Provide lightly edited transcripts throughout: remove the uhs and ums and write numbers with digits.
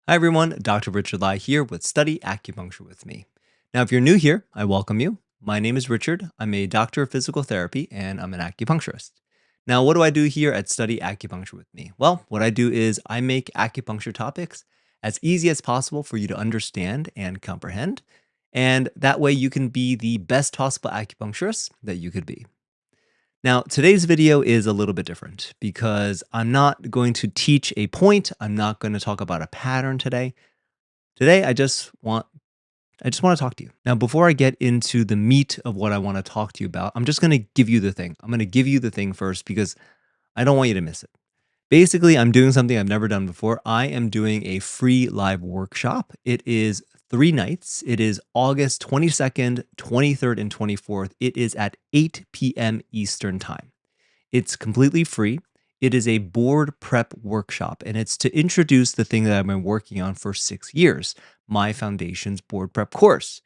Hi everyone, Dr. Richard Lai here with Study Acupuncture with me. Now, if you're new here, I welcome you. My name is Richard. I'm a doctor of physical therapy and I'm an acupuncturist. Now, what do I do here at Study Acupuncture with me? Well, what I do is I make acupuncture topics as easy as possible for you to understand and comprehend. And that way you can be the best possible acupuncturist that you could be. Now, today's video is a little bit different because I'm not going to teach a point. I'm not going to talk about a pattern today. Today, I just want to talk to you. Now, before I get into the meat of what I want to talk to you about, I'm just going to give you the thing. I'm going to give you the thing first because I don't want you to miss it. Basically, I'm doing something I've never done before. I am doing a free live workshop. It is 3 nights. It is August 22nd, 23rd, and 24th. It is at 8 p.m. Eastern Time. It's completely free. It is a board prep workshop, and it's to introduce the thing that I've been working on for 6 years, my foundation's board prep course.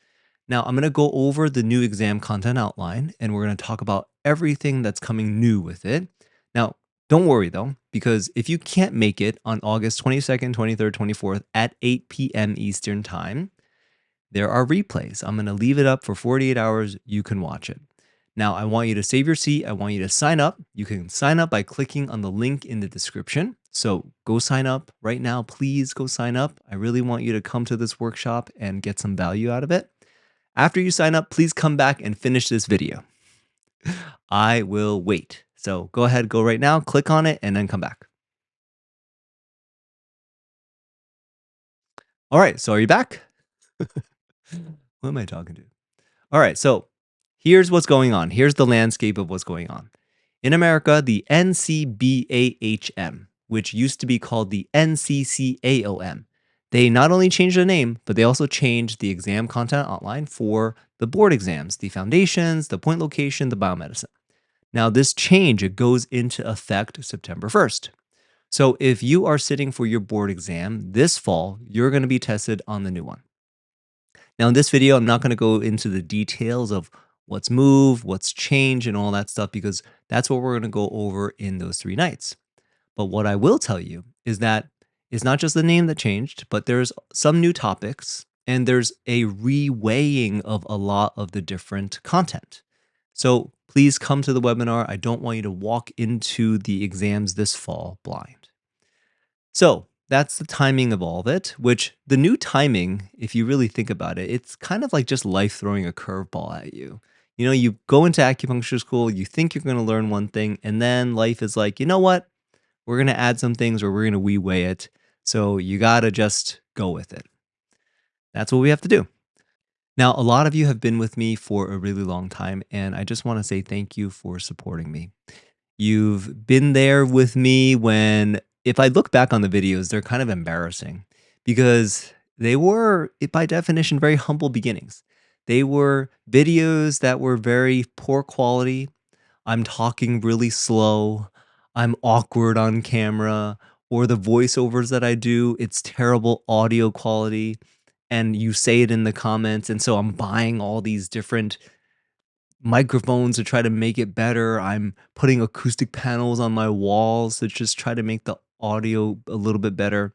Now, I'm going to go over the new exam content outline, and we're going to talk about everything that's coming new with it. Now, don't worry though, because if you can't make it on August 22nd, 23rd, 24th at 8 p.m. Eastern Time, there are replays. I'm going to leave it up for 48 hours. You can watch it. Now, I want you to save your seat. I want you to sign up. You can sign up by clicking on the link in the description. So go sign up right now. Please go sign up. I really want you to come to this workshop and get some value out of it. After you sign up, please come back and finish this video. I will wait. So go ahead, go right now, click on it, and then come back. All right, so are you back? Who am I talking to? All right, so here's what's going on. Here's the landscape of what's going on. In America, the NCBAHM, which used to be called the NCCAOM, they not only changed the name, but they also changed the exam content outline for the board exams, the foundations, the point location, the biomedicine. Now, this change, it goes into effect September 1st. So if you are sitting for your board exam this fall, you're going to be tested on the new one. Now, in this video, I'm not going to go into the details of what's moved, what's changed, and all that stuff, because that's what we're going to go over in those 3 nights. But what I will tell you is that it's not just the name that changed, but there's some new topics and there's a reweighing of a lot of the different content. So please come to the webinar. I don't want you to walk into the exams this fall blind. So that's the timing of all of it, which the new timing, if you really think about it, it's kind of like just life throwing a curveball at you. You know, you go into acupuncture school, you think you're going to learn one thing, and then life is like, you know what? We're going to add some things or we're going to reweigh it. So you got to just go with it. That's what we have to do. Now, a lot of you have been with me for a really long time, and I just want to say thank you for supporting me. You've been there with me when, if I look back on the videos, they're kind of embarrassing because they were, by definition, very humble beginnings. They were videos that were very poor quality. I'm talking really slow. I'm awkward on camera, or the voiceovers that I do, it's terrible audio quality. And you say it in the comments. And so I'm buying all these different microphones to try to make it better. I'm putting acoustic panels on my walls to just try to make the audio a little bit better.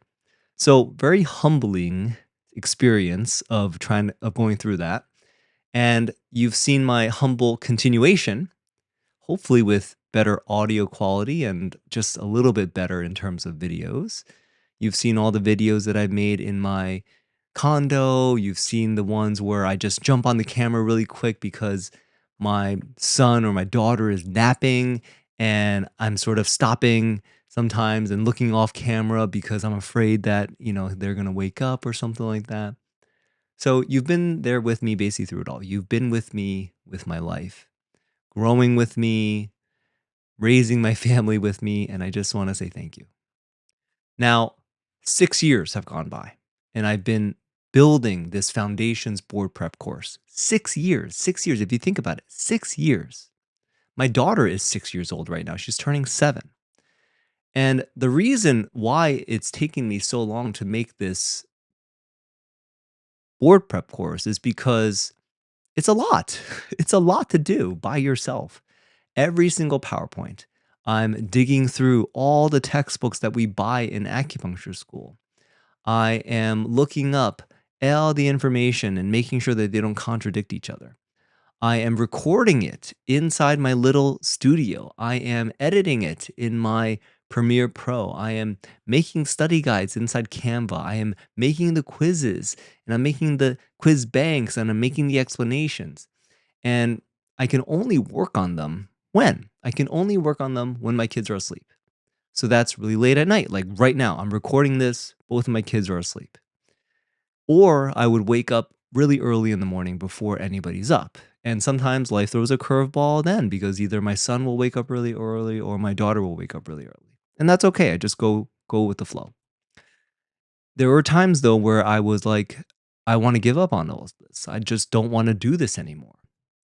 So very humbling experience of going through that. And you've seen my humble continuation, hopefully with better audio quality and just a little bit better in terms of videos. You've seen all the videos that I've made in my condo. You've seen the ones where I just jump on the camera really quick because my son or my daughter is napping and I'm sort of stopping sometimes and looking off camera because I'm afraid that, they're going to wake up or something like that. So you've been there with me basically through it all. You've been with me with my life, growing with me, raising my family with me, and I just want to say thank you. Now, 6 years have gone by, and I've been building this foundations board prep course. 6 years, 6 years. If you think about it, 6 years. My daughter is 6 years old right now. She's turning 7. And the reason why it's taking me so long to make this board prep course is because it's a lot. It's a lot to do by yourself. Every single PowerPoint. I'm digging through all the textbooks that we buy in acupuncture school. I am looking up all the information and making sure that they don't contradict each other. I am recording it inside my little studio. I am editing it in my Premiere Pro. I am making study guides inside Canva. I am making the quizzes and I'm making the quiz banks and I'm making the explanations. And I can only work on them when? I can only work on them when my kids are asleep. So that's really late at night. Like right now, I'm recording this, both of my kids are asleep. Or I would wake up really early in the morning before anybody's up. And sometimes life throws a curveball then because either my son will wake up really early or my daughter will wake up really early. And that's okay. I just go with the flow. There were times though where I was like, I want to give up on all of this. I just don't want to do this anymore.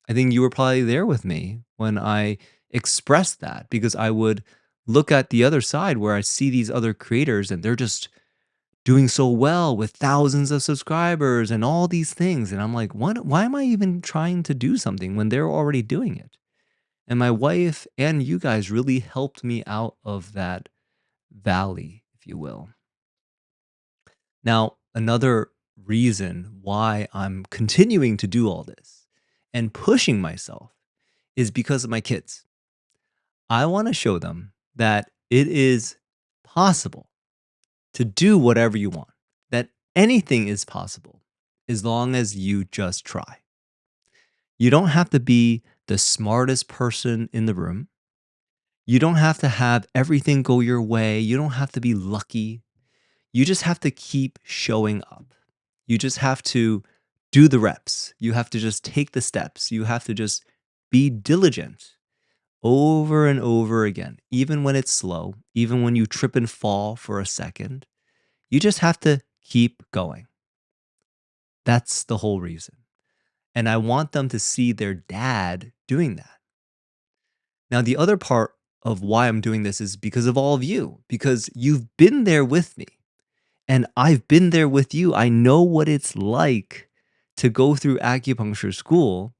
I think you were probably there with me when I expressed that because I would look at the other side where I see these other creators and they're just doing so well with thousands of subscribers and all these things. And I'm like, what? Why am I even trying to do something when they're already doing it? And my wife and you guys really helped me out of that valley, if you will. Now, another reason why I'm continuing to do all this and pushing myself is because of my kids. I want to show them that it is possible to do whatever you want, that anything is possible as long as you just try. You don't have to be the smartest person in the room. You don't have to have everything go your way. You don't have to be lucky. You just have to keep showing up. You just have to do the reps. You have to just take the steps. You have to just be diligent over and over again, even when it's slow, even when you trip and fall for a second. You just have to keep going. That's the whole reason. And I want them to see their dad doing that. Now, the other part of why I'm doing this is because of all of you, because you've been there with me and I've been there with you. I know what it's like to go through acupuncture school.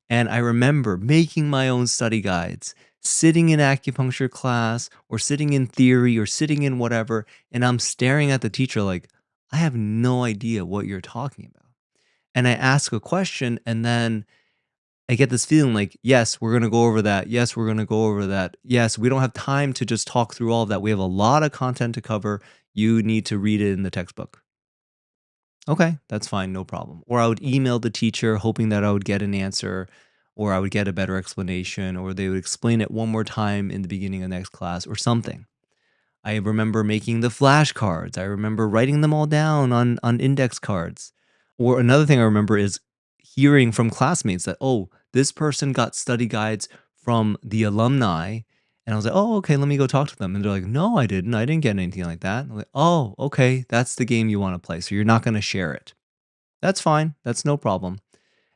And I remember making my own study guides, sitting in acupuncture class or sitting in theory or sitting in whatever. And I'm staring at the teacher like, I have no idea what you're talking about. And I ask a question and then I get this feeling like, yes, we're going to go over that. Yes, we're going to go over that. Yes, we don't have time to just talk through all of that. We have a lot of content to cover. You need to read it in the textbook. Okay, that's fine, no problem. Or I would email the teacher hoping that I would get an answer or I would get a better explanation or they would explain it one more time in the beginning of next class or something. I remember making the flashcards. I remember writing them all down on index cards. Or another thing I remember is hearing from classmates that, oh, this person got study guides from the alumni. And I was like, oh, okay, let me go talk to them. And they're like, no, I didn't. I didn't get anything like that. I'm like, oh, okay, that's the game you want to play. So you're not going to share it. That's fine. That's no problem.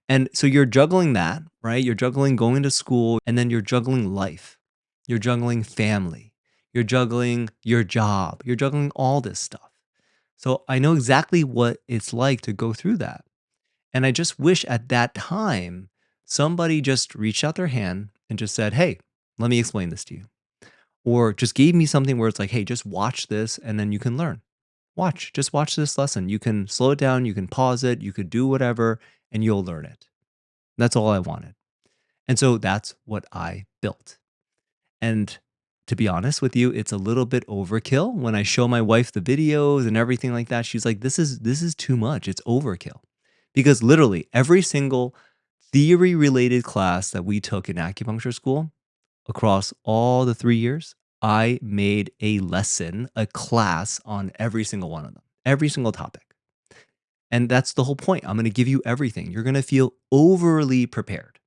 And so you're juggling that, right? You're juggling going to school and then you're juggling life. You're juggling family. You're juggling your job. You're juggling all this stuff. So I know exactly what it's like to go through that. And I just wish at that time somebody just reached out their hand and just said, hey, let me explain this to you. Or just gave me something where it's like, hey, just watch this and then you can learn. Just watch this lesson. You can slow it down, you can pause it, you could do whatever, and you'll learn it. That's all I wanted. And so that's what I built. And to be honest with you, it's a little bit overkill. When I show my wife the videos and everything like that, she's like, this is too much. It's overkill. Because literally every single theory related class that we took in acupuncture school across all the 3 years, I made a lesson, a class on every single one of them, every single topic. And that's the whole point. I'm going to give you everything. You're going to feel overly prepared.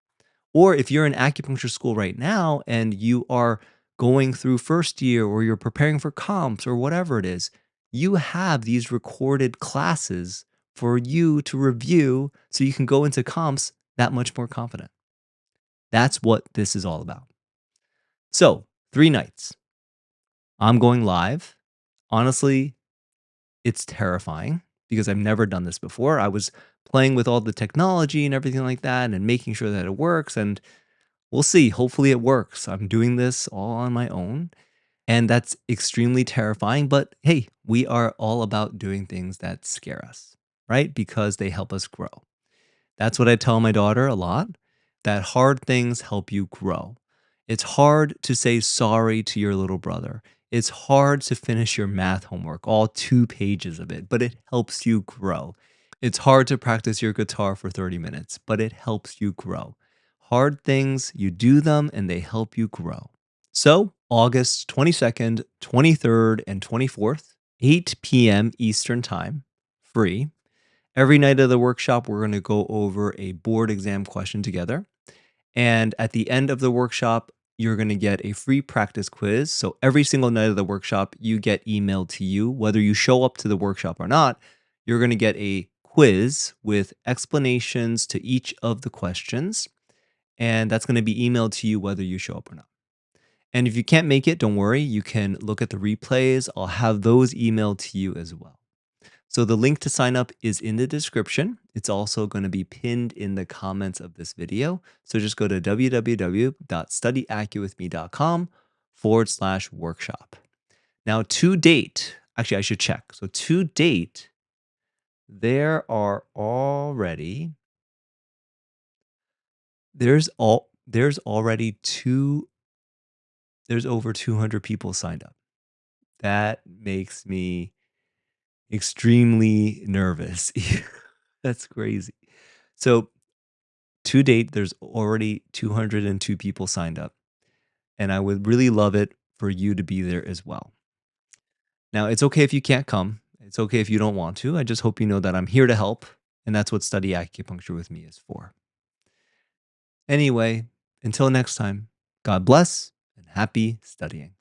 Or if you're in acupuncture school right now and you are going through first year or you're preparing for comps or whatever it is, you have these recorded classes for you to review so you can go into comps that much more confident. That's what this is all about. So, 3 nights. I'm going live. Honestly, it's terrifying because I've never done this before. I was playing with all the technology and everything like that and making sure that it works. And we'll see. Hopefully it works. I'm doing this all on my own. And that's extremely terrifying. But hey, we are all about doing things that scare us, right? Because they help us grow. That's what I tell my daughter a lot, that hard things help you grow. It's hard to say sorry to your little brother. It's hard to finish your math homework, all 2 pages of it, but it helps you grow. It's hard to practice your guitar for 30 minutes, but it helps you grow. Hard things, you do them and they help you grow. So, August 22nd, 23rd, and 24th, 8 p.m. Eastern Time, free. Every night of the workshop, we're going to go over a board exam question together. And at the end of the workshop, you're going to get a free practice quiz. So every single night of the workshop, you get emailed to you. Whether you show up to the workshop or not, you're going to get a quiz with explanations to each of the questions. And that's going to be emailed to you whether you show up or not. And if you can't make it, don't worry. You can look at the replays. I'll have those emailed to you as well. So the link to sign up is in the description. It's also going to be pinned in the comments of this video. So just go to www.studyacuvithme.com/workshop. Now to date, actually I should check. So to date, there are already, there's already there's over 200 people signed up. That makes me extremely nervous. That's crazy. So to date, there's already 202 people signed up, and I would really love it for you to be there as well. Now, it's okay if you can't come. It's okay if you don't want to. I just hope you know that I'm here to help, and that's what Study Acupuncture with me is for. Anyway, until next time, God bless and happy studying.